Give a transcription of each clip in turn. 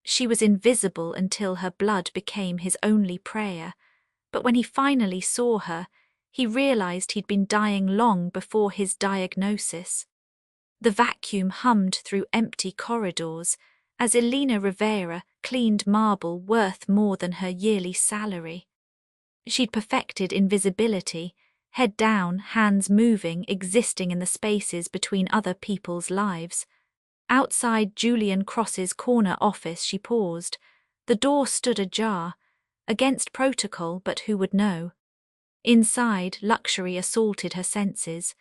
She was invisible until her blood became his only prayer, but when he finally saw her, he realized he'd been dying long before his diagnosis. The vacuum hummed through empty corridors as Elena Rivera cleaned marble worth more than her yearly salary. She'd perfected invisibility, head down, hands moving, existing in the spaces between other people's lives. Outside Julian Cross's corner office she paused. The door stood ajar, against protocol, but who would know? Inside, luxury assaulted her senses.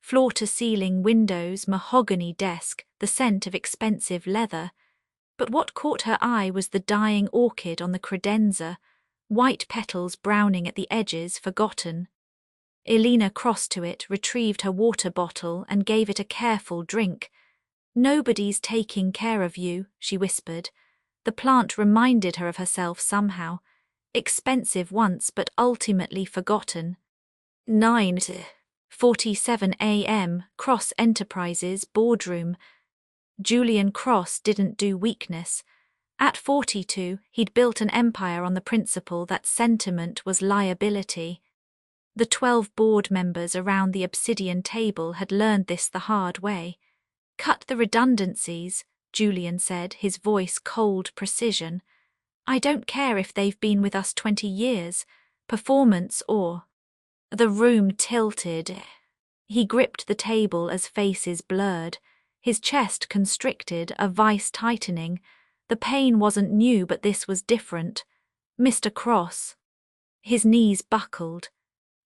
Floor-to-ceiling windows, mahogany desk, the scent of expensive leather. But what caught her eye was the dying orchid on the credenza, white petals browning at the edges, forgotten. Elena crossed to it, retrieved her water bottle, and gave it a careful drink. "Nobody's taking care of you," she whispered. The plant reminded her of herself somehow. Expensive once, but ultimately forgotten. 9:47 a.m., Cross Enterprises boardroom. Julian Cross didn't do weakness. At 42, he'd built an empire on the principle that sentiment was liability. The 12 board members around the obsidian table had learned this the hard way. "Cut the redundancies," Julian said, his voice cold precision. "I don't care if they've been with us 20 years, performance or—" The room tilted. He gripped the table as faces blurred, his chest constricted, a vice tightening. The pain wasn't new, but this was different. "Mr. Cross." His knees buckled.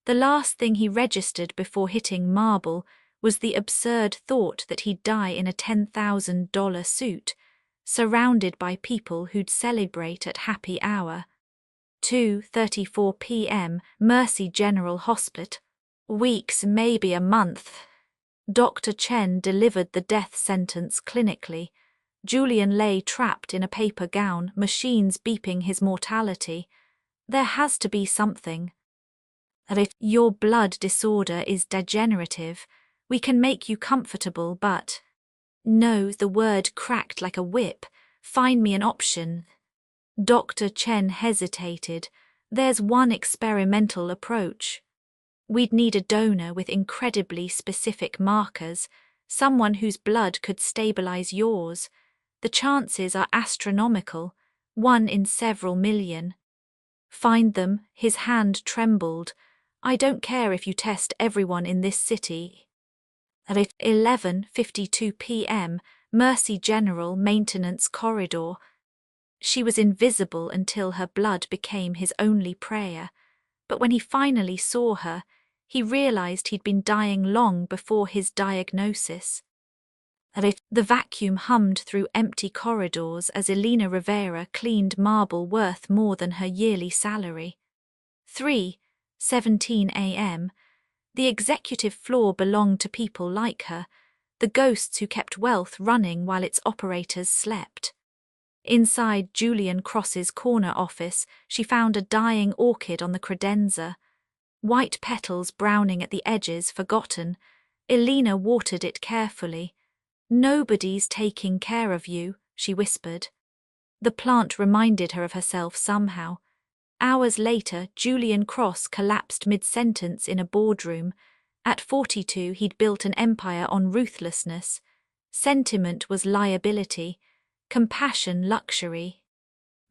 The last thing he registered before hitting marble was the absurd thought that he'd die in a $10,000 suit, surrounded by people who'd celebrate at happy hour. 2:34 p.m., Mercy General Hospital. Weeks, maybe a month. Dr. Chen delivered the death sentence clinically. Julian lay trapped in a paper gown, machines beeping his mortality. There has to be something. "If your blood disorder is degenerative, we can make you comfortable, but—" "No," the word cracked like a whip. "Find me an option." Dr. Chen hesitated. "There's one experimental approach. We'd need a donor with incredibly specific markers, someone whose blood could stabilize yours. The chances are astronomical, 1 in several million. Find them." His hand trembled. "I don't care if you test everyone in this city." At 11:52 p.m., Mercy General Maintenance Corridor. She was invisible until her blood became his only prayer, but when he finally saw her, he realized he'd been dying long before his diagnosis. The vacuum hummed through empty corridors as Elena Rivera cleaned marble worth more than her yearly salary. 3:17 a.m. The executive floor belonged to people like her, the ghosts who kept wealth running while its operators slept. Inside Julian Cross's corner office, she found a dying orchid on the credenza, white petals browning at the edges, forgotten. Elena watered it carefully. "Nobody's taking care of you," she whispered. The plant reminded her of herself somehow. Hours later, Julian Cross collapsed mid-sentence in a boardroom. At 42, he'd built an empire on ruthlessness. Sentiment was liability, compassion luxury.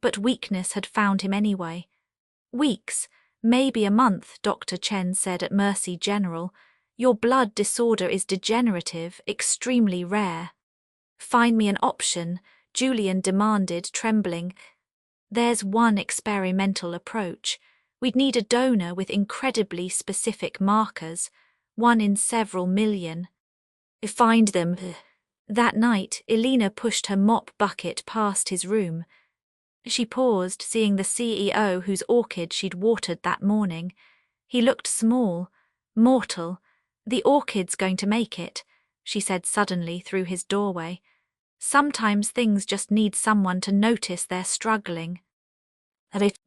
But weakness had found him anyway. "Weeks, maybe a month," Dr. Chen said at Mercy General. "Your blood disorder is degenerative, extremely rare." "Find me an option," Julian demanded, trembling. "There's one experimental approach. We'd need a donor with incredibly specific markers, 1 in several million." "Find them." That night, Elena pushed her mop bucket past his room. She paused, seeing the CEO whose orchid she'd watered that morning. He looked small, mortal. "The orchid's going to make it," she said suddenly through his doorway. "Sometimes things just need someone to notice they're struggling."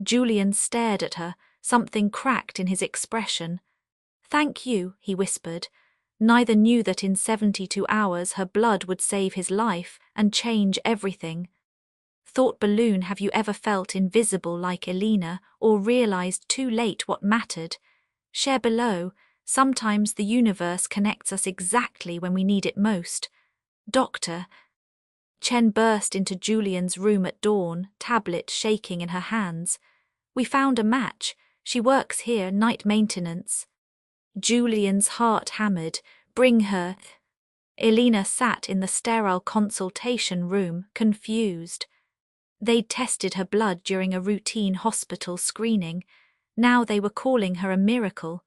Julian stared at her, something cracked in his expression. "Thank you," he whispered. Neither knew that in 72 hours her blood would save his life and change everything. Thought balloon. Have you ever felt invisible like Elena, or realized too late what mattered? Share below. Sometimes the universe connects us exactly when we need it most. Doctor. Chen burst into Julian's room at dawn, tablet shaking in her hands. We found a match. She works here, night maintenance. Julian's heart hammered. Bring her. Elena sat in the sterile consultation room, confused. They'd tested her blood during a routine hospital screening. Now they were calling her a miracle.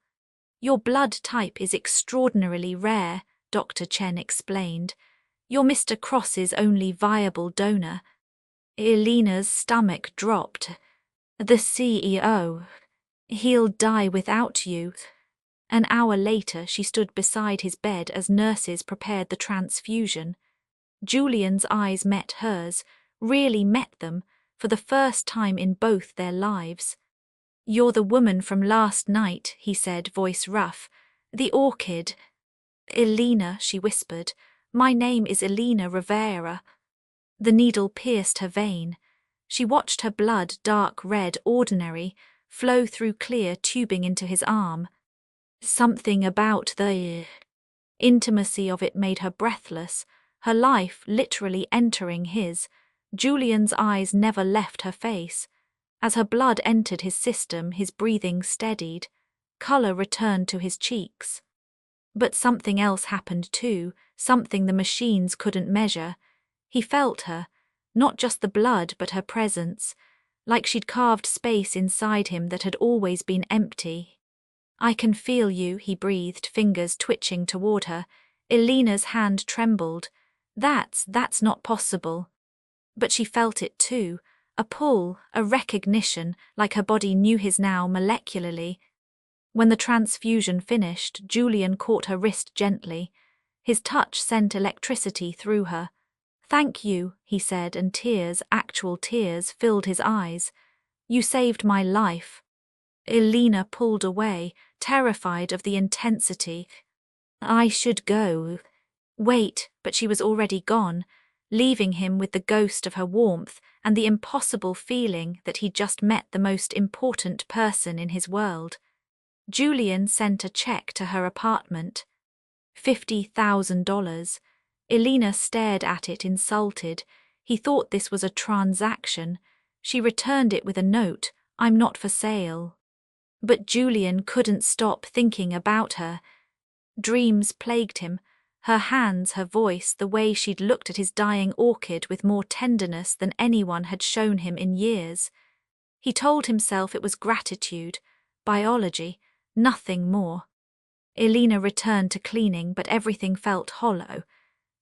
Your blood type is extraordinarily rare, Dr. Chen explained. You're Mr. Cross's only viable donor. Elena's stomach dropped. The CEO. He'll die without you. An hour later, she stood beside his bed as nurses prepared the transfusion. Julian's eyes met hers, really met them, for the first time in both their lives. You're the woman from last night, he said, voice rough. The orchid. Elena, she whispered. My name is Elena Rivera. The needle pierced her vein. She watched her blood, dark red, ordinary, flow through clear tubing into his arm. Something about the intimacy of it made her breathless, her life literally entering his. Julian's eyes never left her face. As her blood entered his system, his breathing steadied. Color returned to his cheeks. But something else happened too, something the machines couldn't measure. He felt her, not just the blood but her presence, like she'd carved space inside him that had always been empty. I can feel you, he breathed, fingers twitching toward her. Elena's hand trembled. That's not possible. But she felt it too, a pull, a recognition, like her body knew his now molecularly. When the transfusion finished, Julian caught her wrist gently. His touch sent electricity through her. Thank you, he said, and tears, actual tears, filled his eyes. You saved my life. Elena pulled away, terrified of the intensity. I should go. Wait, but she was already gone, leaving him with the ghost of her warmth and the impossible feeling that he'd just met the most important person in his world. Julian sent a check to her apartment. $50,000. Elena stared at it, insulted. He thought this was a transaction. She returned it with a note, I'm not for sale. But Julian couldn't stop thinking about her. Dreams plagued him. Her hands, her voice, the way she'd looked at his dying orchid with more tenderness than anyone had shown him in years. He told himself it was gratitude, biology, nothing more. Elena returned to cleaning, but everything felt hollow.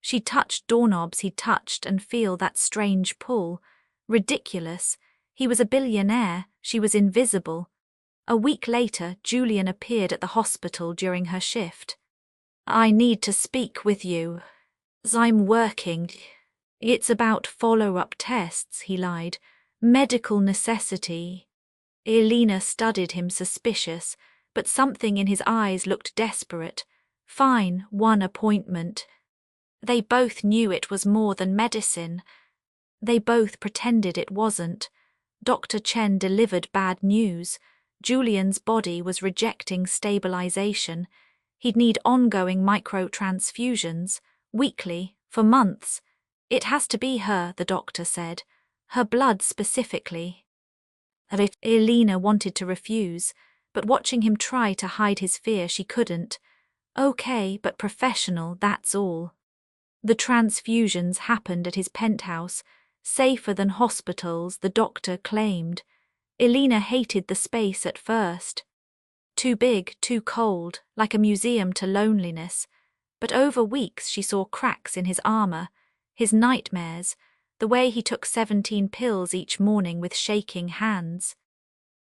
She touched doorknobs he'd touched and feel that strange pull. Ridiculous. He was a billionaire, she was invisible. A week later, Julian appeared at the hospital during her shift. I need to speak with you. I'm working. It's about follow-up tests, he lied. Medical necessity. Elena studied him, suspicious, but something in his eyes looked desperate. Fine, one appointment. They both knew it was more than medicine. They both pretended it wasn't. Dr. Chen delivered bad news. Julian's body was rejecting stabilization. He'd need ongoing microtransfusions, weekly, for months. It has to be her, the doctor said. Her blood specifically. Elena wanted to refuse, but watching him try to hide his fear, she couldn't. Okay, but professional, that's all. The transfusions happened at his penthouse, safer than hospitals, the doctor claimed. Elena hated the space at first. Too big, too cold, like a museum to loneliness. But over weeks she saw cracks in his armor, his nightmares, the way he took 17 pills each morning with shaking hands.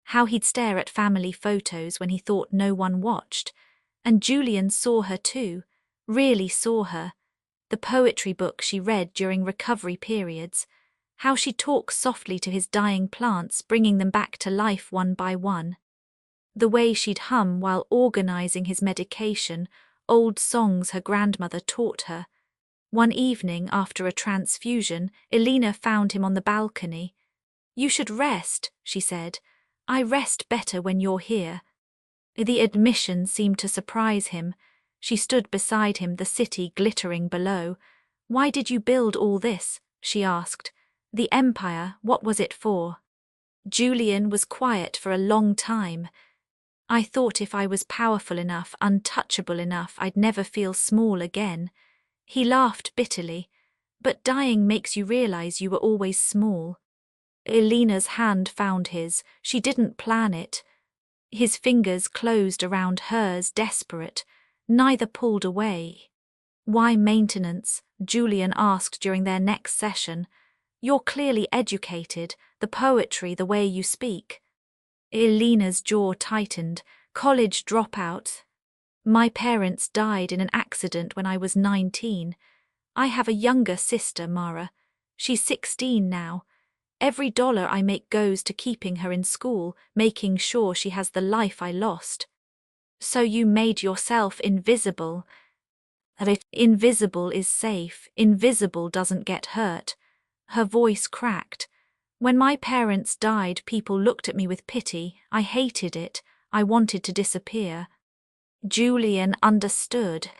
How he'd stare at family photos when he thought no one watched. And Julian saw her too, really saw her. The poetry book she read during recovery periods. How she'd talk softly to his dying plants, bringing them back to life one by one. The way she'd hum while organizing his medication, old songs her grandmother taught her. One evening after a transfusion, Elena found him on the balcony. "You should rest," she said. "I rest better when you're here." The admission seemed to surprise him. She stood beside him, the city glittering below. "Why did you build all this?" she asked. "The empire, what was it for?" Julian was quiet for a long time. "I thought if I was powerful enough, untouchable enough, I'd never feel small again." He laughed bitterly. "But dying makes you realize you were always small." Elena's hand found his. She didn't plan it. His fingers closed around hers, desperate. Neither pulled away. "Why maintenance?" Julian asked during their next session. "You're clearly educated, the poetry, the way you speak." Elena's jaw tightened. "College dropout. My parents died in an accident when I was 19. I have a younger sister, Mara. She's 16 now. Every dollar I make goes to keeping her in school, making sure she has the life I lost." "So you made yourself invisible." "Invisible is safe. Invisible doesn't get hurt." Her voice cracked. "When my parents died, people looked at me with pity. I hated it. I wanted to disappear." Julian understood.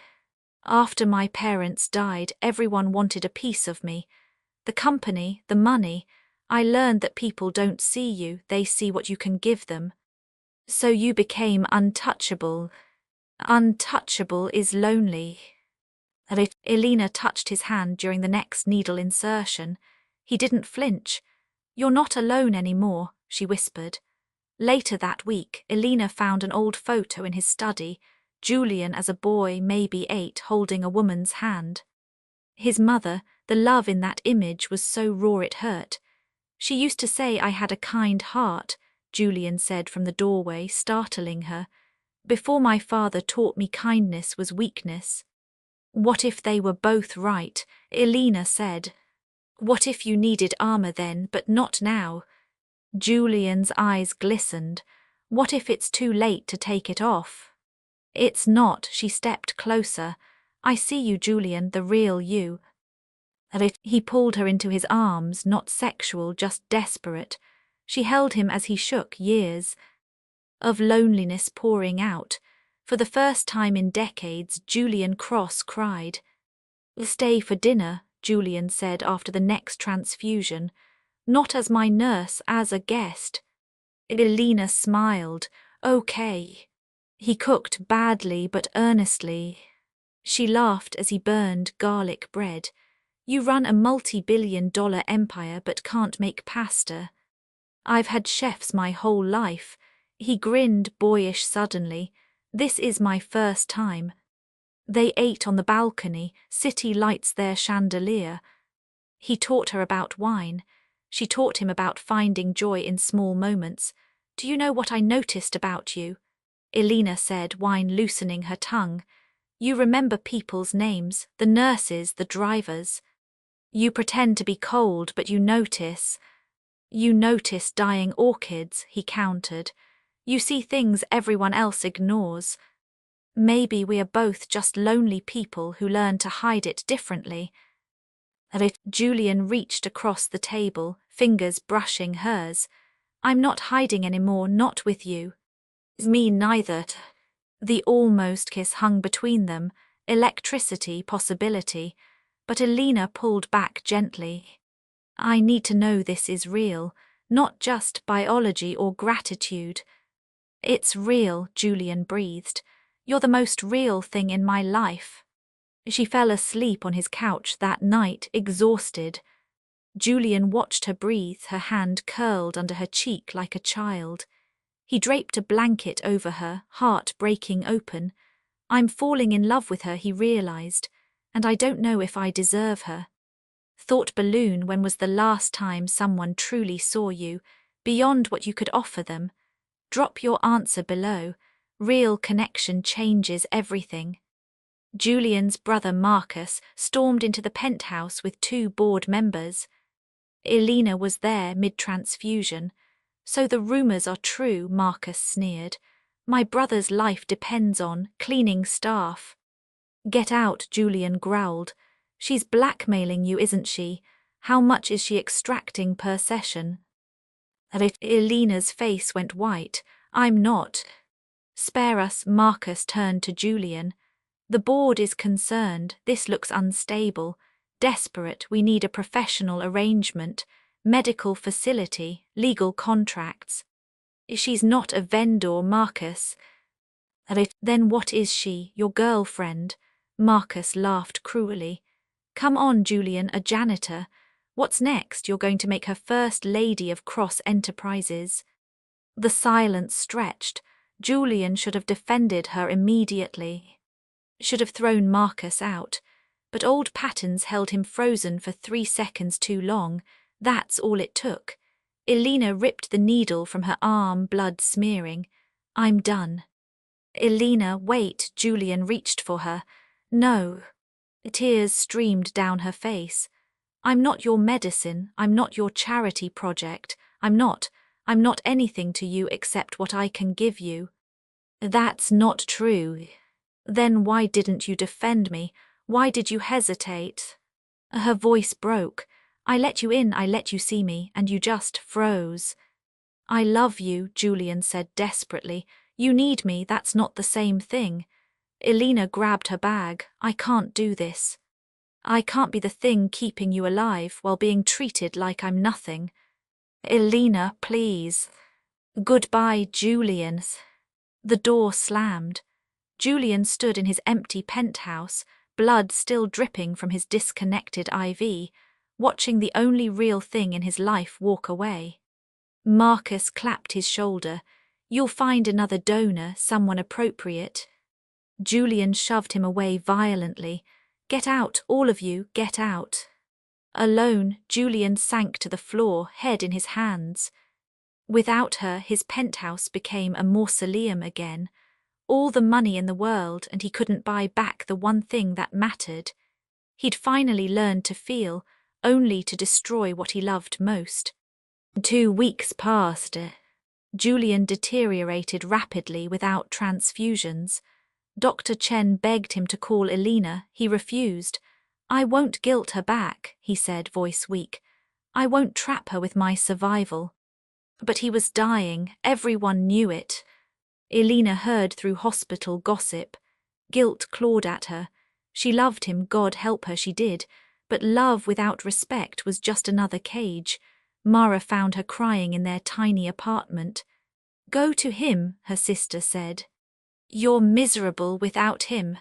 "After my parents died, everyone wanted a piece of me. The company, the money. I learned that people don't see you, they see what you can give them. So you became untouchable." "Untouchable is lonely." Elena touched his hand during the next needle insertion. He didn't flinch. "You're not alone anymore," she whispered. Later that week, Elena found an old photo in his study, Julian as a boy, maybe 8, holding a woman's hand. His mother, the love in that image was so raw it hurt. "She used to say I had a kind heart," Julian said from the doorway, startling her. "Before my father taught me kindness was weakness." "What if they were both right?" Elena said. "What if you needed armor then, but not now?" Julian's eyes glistened. "What if it's too late to take it off?" "It's not." She stepped closer. "I see you, Julian, the real you." He pulled her into his arms, not sexual, just desperate. She held him as he shook, years of loneliness pouring out. For the first time in decades, Julian Cross cried. "Stay for dinner," Julian said after the next transfusion. "Not as my nurse, as a guest." Elena smiled. "Okay." He cooked badly but earnestly. She laughed as he burned garlic bread. "You run a multi-billion-dollar empire but can't make pasta." "I've had chefs my whole life." He grinned, boyish suddenly. "This is my first time." They ate on the balcony, city lights their chandelier. He taught her about wine. She taught him about finding joy in small moments. "Do you know what I noticed about you?" Elena said, wine loosening her tongue. "You remember people's names, the nurses, the drivers. You pretend to be cold, but you notice. You notice dying orchids," he countered. "You see things everyone else ignores. Maybe we are both just lonely people who learn to hide it differently." Julian reached across the table, fingers brushing hers. "I'm not hiding anymore, not with you." "Me neither." The almost kiss hung between them, electricity, possibility. But Elena pulled back gently. "I need to know this is real, not just biology or gratitude." "It's real," Julian breathed. "You're the most real thing in my life." She fell asleep on his couch that night, exhausted. Julian watched her breathe, her hand curled under her cheek like a child. He draped a blanket over her, heart breaking open. "I'm falling in love with her," he realized, "and I don't know if I deserve her." Thought balloon. When was the last time someone truly saw you, beyond what you could offer them? Drop your answer below. Real connection changes everything. Julian's brother Marcus stormed into the penthouse with 2 board members. Elena was there mid-transfusion. "So the rumors are true," Marcus sneered. "My brother's life depends on cleaning staff." "Get out," Julian growled. She's blackmailing you, isn't she? How much is she extracting per session? Elena's face went white. I'm not. Spare us, Marcus turned to Julian. The board is concerned. This looks unstable. Desperate, we need a professional arrangement, medical facility, legal contracts. She's not a vendor, Marcus. Then what is she, your girlfriend? Marcus laughed cruelly. Come on, Julian, a janitor. What's next? You're going to make her first lady of Cross Enterprises. The silence stretched. Julian should have defended her immediately. Should have thrown Marcus out. But old patterns held him frozen for 3 seconds too long. That's all it took. Elena ripped the needle from her arm, blood smearing. I'm done. Elena, wait, Julian reached for her. No. Tears streamed down her face. I'm not your medicine, I'm not your charity project, I'm not anything to you except what I can give you. That's not true. Then why didn't you defend me? Why did you hesitate? Her voice broke. I let you in, I let you see me, and you just froze. I love you, Julian said desperately. You need me, that's not the same thing. Elena grabbed her bag. I can't do this. I can't be the thing keeping you alive while being treated like I'm nothing. Elena, please. Goodbye, Julian. The door slammed. Julian stood in his empty penthouse, blood still dripping from his disconnected IV, watching the only real thing in his life walk away. Marcus clapped his shoulder. You'll find another donor, someone appropriate. Julian shoved him away violently. Get out, all of you, get out. Alone, Julian sank to the floor, head in his hands. Without her, his penthouse became a mausoleum again. All the money in the world, and he couldn't buy back the one thing that mattered. He'd finally learned to feel, only to destroy what he loved most. 2 weeks passed. Julian deteriorated rapidly without transfusions. Dr. Chen begged him to call Elena. He refused. I won't guilt her back, he said, voice weak. I won't trap her with my survival. But he was dying. Everyone knew it. Elena heard through hospital gossip. Guilt clawed at her. She loved him, God help her, she did. But love without respect was just another cage. Mara found her crying in their tiny apartment. Go to him, her sister said. You're miserable without him.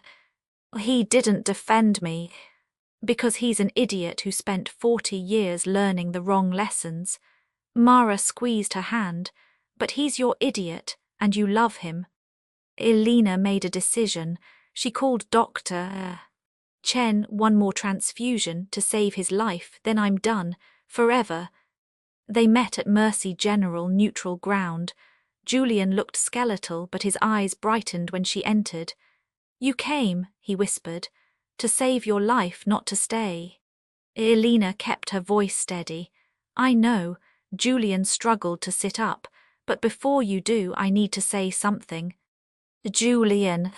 He didn't defend me. Because he's an idiot who spent 40 years learning the wrong lessons. Mara squeezed her hand. But he's your idiot, and you love him. Elena made a decision. She called Dr. Chen. One more transfusion to save his life, then I'm done. Forever. They met at Mercy General neutral ground. Julian looked skeletal, but his eyes brightened when she entered. You came, he whispered, to save your life, not to stay. Elena kept her voice steady. I know. Julian struggled to sit up. But before you do, I need to say something. Julian,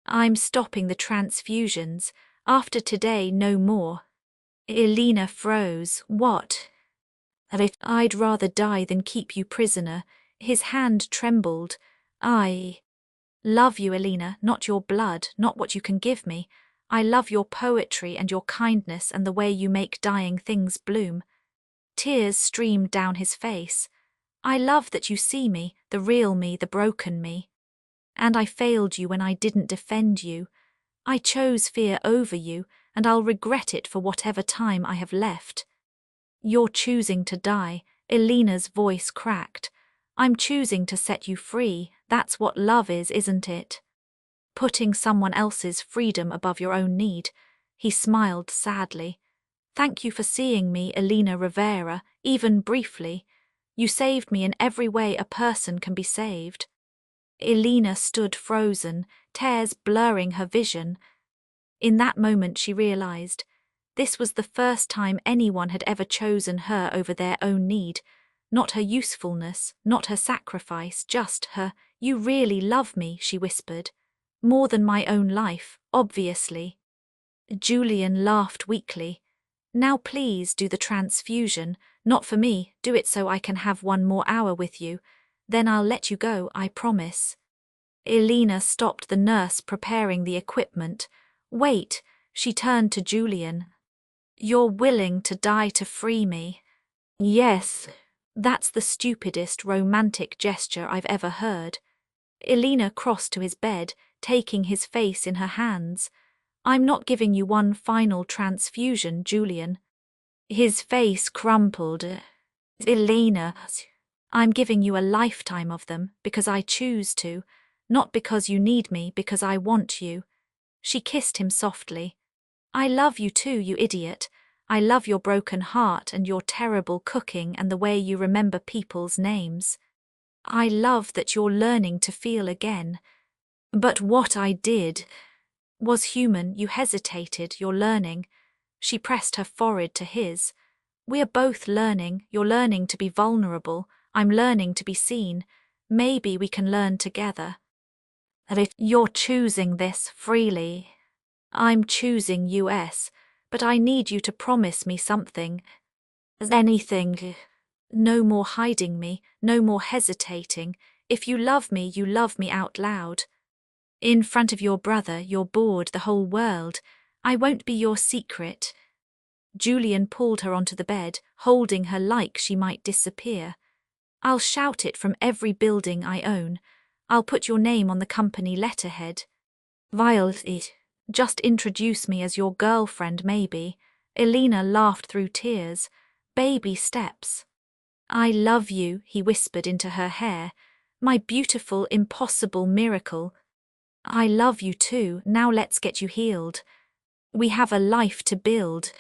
I'm stopping the transfusions. After today, no more. Elena froze. What? I'd rather die than keep you prisoner. His hand trembled. I love you, Elena, not your blood, not what you can give me. I love your poetry and your kindness and the way you make dying things bloom. Tears streamed down his face. I love that you see me, the real me, the broken me. And I failed you when I didn't defend you. I chose fear over you, and I'll regret it for whatever time I have left. You're choosing to die, Elena's voice cracked. I'm choosing to set you free, that's what love is, isn't it? Putting someone else's freedom above your own need. He smiled sadly. Thank you for seeing me, Elena Rivera, even briefly. You saved me in every way a person can be saved. Elena stood frozen, tears blurring her vision. In that moment she realized this was the first time anyone had ever chosen her over their own need. Not her usefulness, not her sacrifice, just her. You really love me, she whispered. More than my own life, obviously. Julian laughed weakly. Now please do the transfusion. Not for me, do it so I can have 1 more hour with you. Then I'll let you go, I promise. Elena stopped the nurse preparing the equipment. Wait, she turned to Julian. You're willing to die to free me? Yes. That's the stupidest romantic gesture I've ever heard. Elena crossed to his bed, taking his face in her hands. I'm not giving you one final transfusion, Julian. His face crumpled. Elena, I'm giving you a lifetime of them because I choose to, not because you need me, because I want you. She kissed him softly. I love you too, you idiot. I love your broken heart and your terrible cooking and the way you remember people's names. I love that you're learning to feel again. But what I did was human. You hesitated, you're learning. She pressed her forehead to his. We're both learning. You're learning to be vulnerable. I'm learning to be seen. Maybe we can learn together. And if you're choosing this freely, I'm choosing US, but I need you to promise me something. Anything. No more hiding me, no more hesitating. If you love me out loud. In front of your brother, your board, the whole world. I won't be your secret. Julian pulled her onto the bed, holding her like she might disappear. I'll shout it from every building I own. I'll put your name on the company letterhead. Violet, just introduce me as your girlfriend, maybe. Elena laughed through tears. Baby steps. I love you, he whispered into her hair. My beautiful, impossible miracle. I love you too, now let's get you healed. We have a life to build.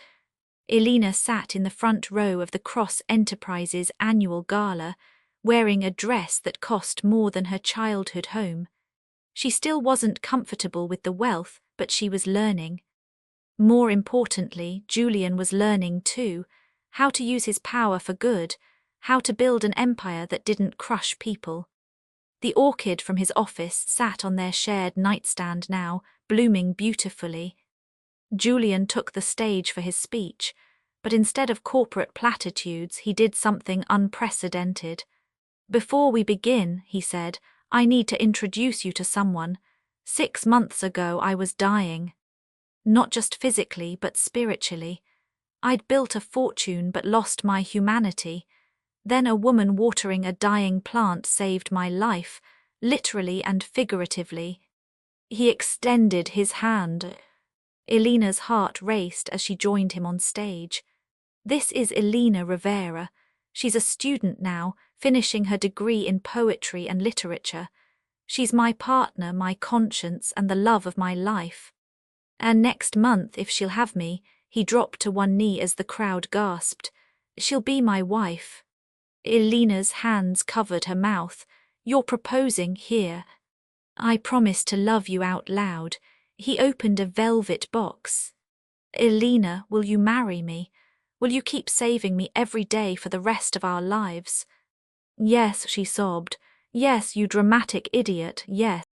Elena sat in the front row of the Cross Enterprises annual gala, wearing a dress that cost more than her childhood home. She still wasn't comfortable with the wealth, but she was learning. More importantly, Julian was learning too, how to use his power for good, how to build an empire that didn't crush people. The orchid from his office sat on their shared nightstand now, blooming beautifully. Julian took the stage for his speech, but instead of corporate platitudes, he did something unprecedented. Before we begin, he said, I need to introduce you to someone. 6 months ago I was dying. Not just physically, but spiritually. I'd built a fortune but lost my humanity. Then a woman watering a dying plant saved my life, literally and figuratively. He extended his hand. Elena's heart raced as she joined him on stage. This is Elena Rivera. She's a student now, finishing her degree in poetry and literature. She's my partner, my conscience, and the love of my life. And next month, if she'll have me, he dropped to one knee as the crowd gasped. She'll be my wife. Elena's hands covered her mouth. You're proposing here. I promise to love you out loud. He opened a velvet box. Elena, will you marry me? Will you keep saving me every day for the rest of our lives? Yes, she sobbed. Yes, you dramatic idiot, yes.